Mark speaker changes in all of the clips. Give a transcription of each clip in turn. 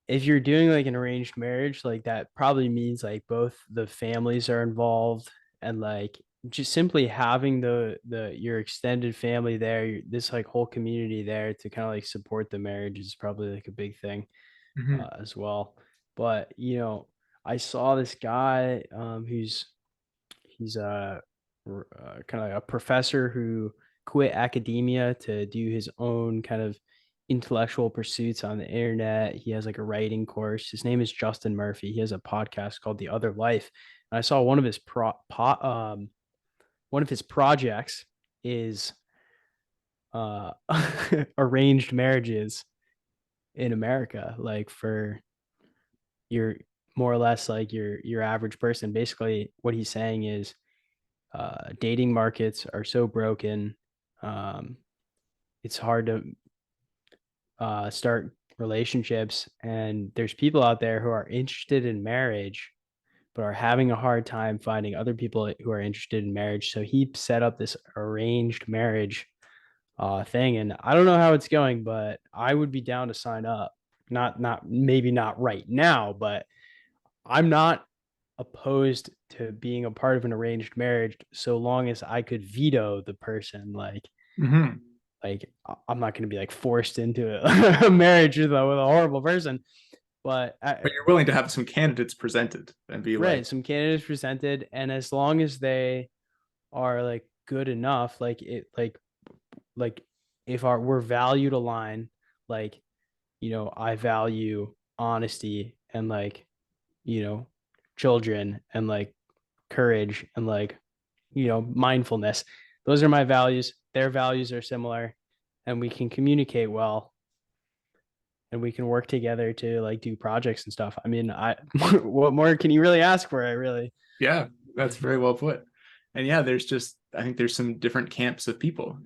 Speaker 1: if you're doing like an arranged marriage, like that probably means like both the families are involved, and like just simply having the your extended family there, this like whole community there to kind of like support the marriage is probably like a big thing
Speaker 2: Hmm.
Speaker 1: as well. But I saw this guy he's kind of like a professor who quit academia to do his own kind of intellectual pursuits on the internet. He has like a writing course. His name is Justin Murphy. He has a podcast called The Other Life. And I saw one of his projects is uh arranged marriages in America, like for your more or less like your average person. Basically, what he's saying is dating markets are so broken. Um, it's hard to start relationships, and there's people out there who are interested in marriage but are having a hard time finding other people who are interested in marriage. So he set up this arranged marriage thing, and I don't know how it's going, but I would be down to sign up. Not maybe not right now, but I'm not opposed to being a part of an arranged marriage so long as I could veto the person.
Speaker 2: Hmm.
Speaker 1: Like I'm not going to be like forced into a marriage with a horrible person, but
Speaker 2: But you're willing to have some candidates presented and be like,
Speaker 1: right, some candidates presented, and as long as they are like good enough, like if our we're valued align, like I value honesty and like you know children and like courage and like mindfulness. Those are my values. Their values are similar, and we can communicate well, and we can work together to like do projects and stuff. I mean, I what more can you really ask for? I really.
Speaker 2: yeah, that's very well put. And yeah, I think there's some different camps of people.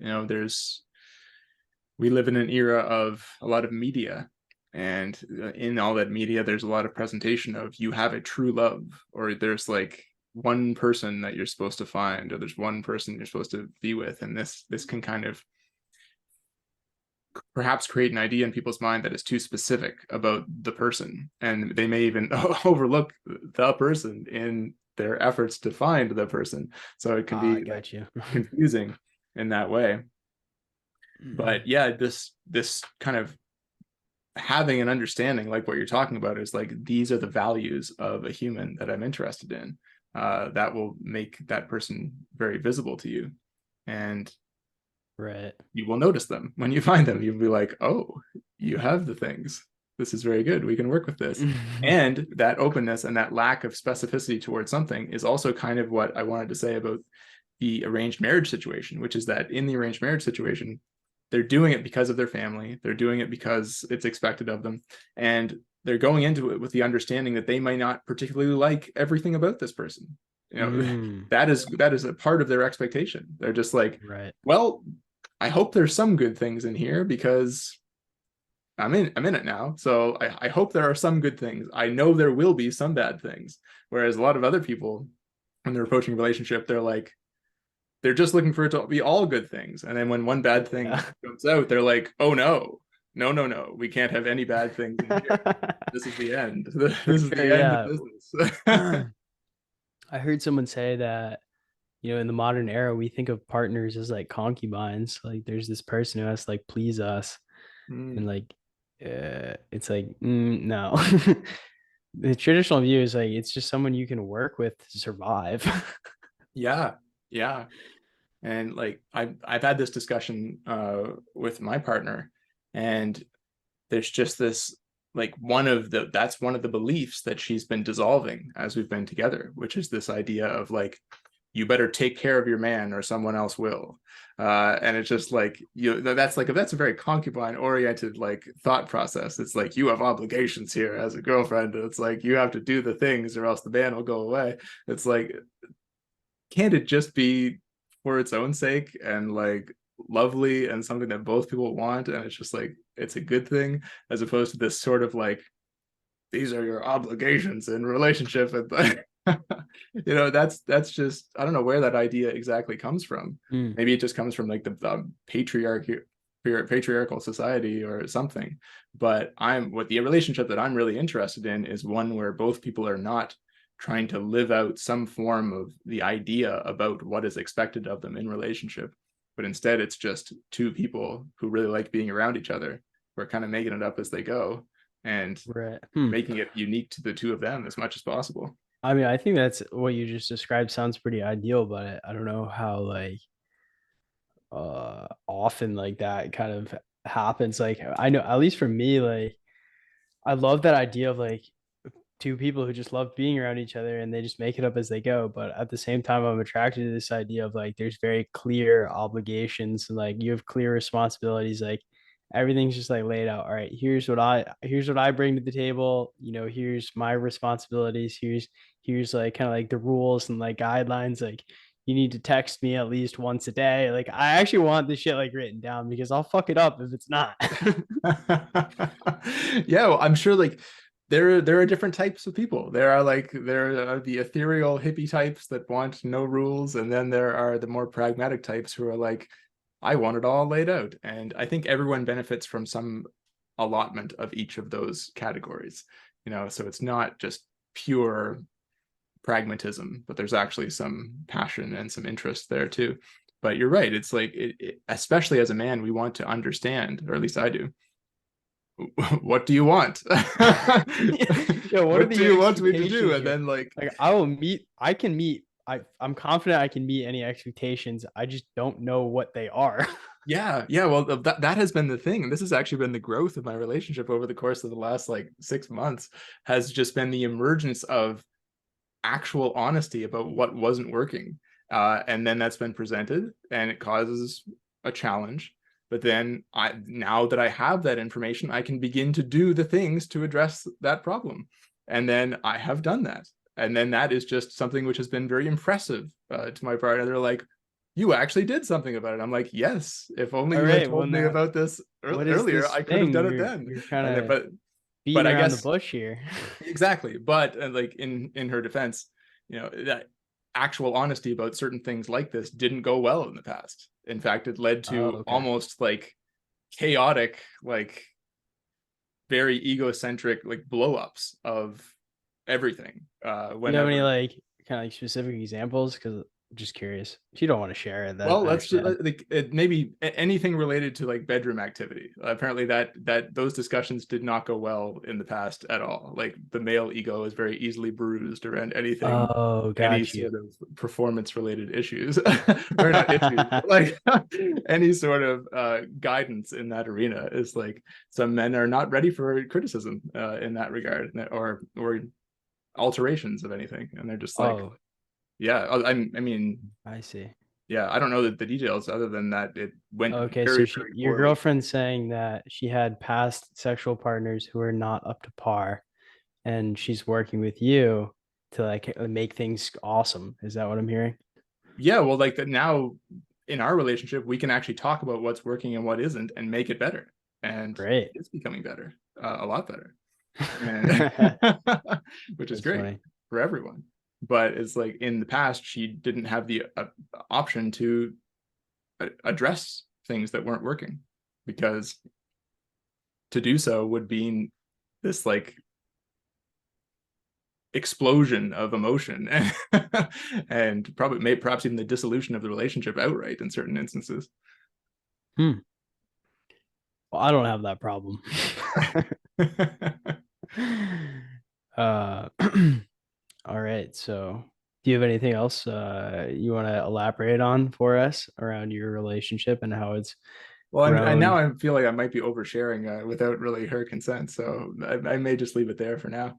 Speaker 2: We live in an era of a lot of media. And in all that media, there's a lot of presentation of you have a true love, or there's like one person that you're supposed to find, or there's one person you're supposed to be with. And this can kind of perhaps create an idea in people's mind that is too specific about the person, and they may even overlook the person in their efforts to find the person, so it can
Speaker 1: I
Speaker 2: be like
Speaker 1: got you.
Speaker 2: confusing in that way. But yeah, this kind of having an understanding like what you're talking about is like, these are the values of a human that I'm interested in, that will make that person very visible to you, and
Speaker 1: Right.
Speaker 2: you will notice them when you find them. You'll be like, oh, you have the things. This is very good. We can work with this. And that openness and that lack of specificity towards something is also kind of what I wanted to say about the arranged marriage situation, which is that in the arranged marriage situation, they're doing it because of their family. They're doing it because it's expected of them. And they're going into it with the understanding that they might not particularly like everything about this person.
Speaker 1: Mm,
Speaker 2: That is a part of their expectation. They're just like,
Speaker 1: right.
Speaker 2: well, I hope there's some good things in here because I'm in it now. So I hope there are some good things. I know there will be some bad things. Whereas a lot of other people, when they're approaching a relationship, they're just looking for it to be all good things. And then when one bad thing
Speaker 1: Yeah.
Speaker 2: comes out, they're like, oh no, no, no, no. We can't have any bad things in here. This is the end.
Speaker 1: For
Speaker 2: This is
Speaker 1: sure.
Speaker 2: the end of
Speaker 1: Yeah.
Speaker 2: business.
Speaker 1: I heard someone say that, in the modern era, we think of partners as like concubines. Like there's this person who has to like please us. And
Speaker 2: Mm,
Speaker 1: like, it's like, no. The traditional view is like, it's just someone you can work with to survive.
Speaker 2: yeah. Yeah. And like I've had this discussion with my partner, and there's just this, like, that's one of the beliefs that she's been dissolving as we've been together, which is this idea of like, you better take care of your man or someone else will. And it's just like, that's a very concubine oriented like thought process. It's like, you have obligations here as a girlfriend. It's like, you have to do the things or else the man will go away. It's like, can't it just be for its own sake and like lovely and something that both people want, and it's just like, it's a good thing, as opposed to this sort of like, these are your obligations in relationship, and that's just, I don't know where that idea exactly comes from.
Speaker 1: Mm,
Speaker 2: Maybe it just comes from like the patriarchy, patriarchal society or something. But what the relationship that I'm really interested in is one where both people are not trying to live out some form of the idea about what is expected of them in relationship, but instead it's just two people who really like being around each other, who are kind of making it up as they go and
Speaker 1: Right.
Speaker 2: making it unique to the two of them as much as possible.
Speaker 1: I mean, I think that's what you just described sounds pretty ideal, but I don't know how like often like that kind of happens. Like I know at least for me, like I love that idea of like two people who just love being around each other and they just make it up as they go. But at the same time, I'm attracted to this idea of like there's very clear obligations and like you have clear responsibilities. Like everything's just like laid out. All right, here's what I bring to the table. You know, here's my responsibilities. Here's like kind of like the rules and like guidelines. Like you need to text me at least once a day. Like I actually want this shit like written down because I'll fuck it up if it's not.
Speaker 2: Yeah, well, I'm sure like there are different types of people. There are the ethereal hippie types that want no rules, and then there are the more pragmatic types who are like, I want it all laid out. And I think everyone benefits from some allotment of each of those categories. So it's not just pure pragmatism, but there's actually some passion and some interest there too. But you're right. It's like, especially as a man, we want to understand, or at least I do. What do you want?
Speaker 1: Yeah, what are
Speaker 2: What do
Speaker 1: the
Speaker 2: you want me to do?
Speaker 1: expectations
Speaker 2: And
Speaker 1: here?
Speaker 2: then like,
Speaker 1: Like I can meet, I'm confident I can meet any expectations. I just don't know what they are.
Speaker 2: yeah. Well, that has been the thing. This has actually been the growth of my relationship over the course of the last like 6 months, has just been the emergence of actual honesty about what wasn't working. And then that's been presented and it causes a challenge. But then now that I have that information, I can begin to do the things to address that problem. And then I have done that. And then that is just something which has been very impressive to my partner. They're like, you actually did something about it. I'm like, yes, if only
Speaker 1: All
Speaker 2: you had
Speaker 1: right, well
Speaker 2: told me
Speaker 1: now,
Speaker 2: about this
Speaker 1: what is
Speaker 2: earlier,
Speaker 1: this
Speaker 2: I could have
Speaker 1: thing
Speaker 2: done it then.
Speaker 1: you're kind
Speaker 2: And then,
Speaker 1: of
Speaker 2: but
Speaker 1: beating
Speaker 2: I
Speaker 1: around the
Speaker 2: guess
Speaker 1: bush here?
Speaker 2: exactly. But like in her defense, that actual honesty about certain things like this didn't go well in the past. In fact, it led
Speaker 1: Oh,
Speaker 2: to
Speaker 1: okay.
Speaker 2: almost like chaotic, like very egocentric, like blow-ups of everything.
Speaker 1: Do you have any
Speaker 2: Whenever
Speaker 1: like kind of like specific examples? Because I'm just curious. If you don't want to share it, then
Speaker 2: Well,
Speaker 1: I
Speaker 2: let's just
Speaker 1: understand.
Speaker 2: like maybe anything related to like bedroom activity. Apparently, that those discussions did not go well in the past at all. Like the male ego is very easily bruised around anything,
Speaker 1: Oh,
Speaker 2: any
Speaker 1: got you.
Speaker 2: sort of performance related issues, or not issues, but like any sort of guidance in that arena is like some men are not ready for criticism in that regard, or alterations of anything, and they're just like,
Speaker 1: Oh,
Speaker 2: yeah, I mean,
Speaker 1: I see.
Speaker 2: yeah, I don't know the details other than that it went
Speaker 1: Okay, so
Speaker 2: very,
Speaker 1: she,
Speaker 2: very
Speaker 1: your
Speaker 2: poorly.
Speaker 1: girlfriend's saying that she had past sexual partners who are not up to par, and she's working with you to like make things awesome. Is that what I'm hearing?
Speaker 2: Yeah, well, like that now in our relationship, we can actually talk about what's working and what isn't and make it better. And
Speaker 1: Great.
Speaker 2: it's becoming better, a lot better, and
Speaker 1: That's
Speaker 2: which is great
Speaker 1: funny.
Speaker 2: for everyone. But it's like in the past, she didn't have the option to address things that weren't working, because to do so would be this like explosion of emotion and probably perhaps even the dissolution of the relationship outright in certain instances.
Speaker 1: Hmm. Well, I don't have that problem. uh, all right. So, do you have anything else you want to elaborate on for us around your relationship and how it's
Speaker 2: Well, now
Speaker 1: grown?
Speaker 2: I feel like I might be oversharing without really her consent, so I may just leave it there for now.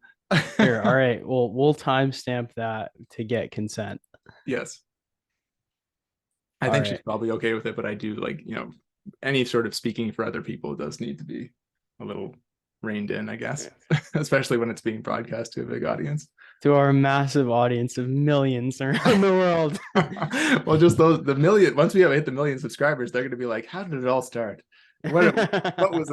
Speaker 1: Sure. All right. Well, we'll timestamp that to get consent.
Speaker 2: Yes, I
Speaker 1: All
Speaker 2: think she's
Speaker 1: right.
Speaker 2: probably okay with it, but I do like, any sort of speaking for other people does need to be a little reined in, I guess,
Speaker 1: Yeah.
Speaker 2: especially when it's being broadcast to a big audience.
Speaker 1: To our massive audience of millions around the world.
Speaker 2: Well, just the million. Once we have hit the million subscribers, they're going to be like, "How did it all start? What was it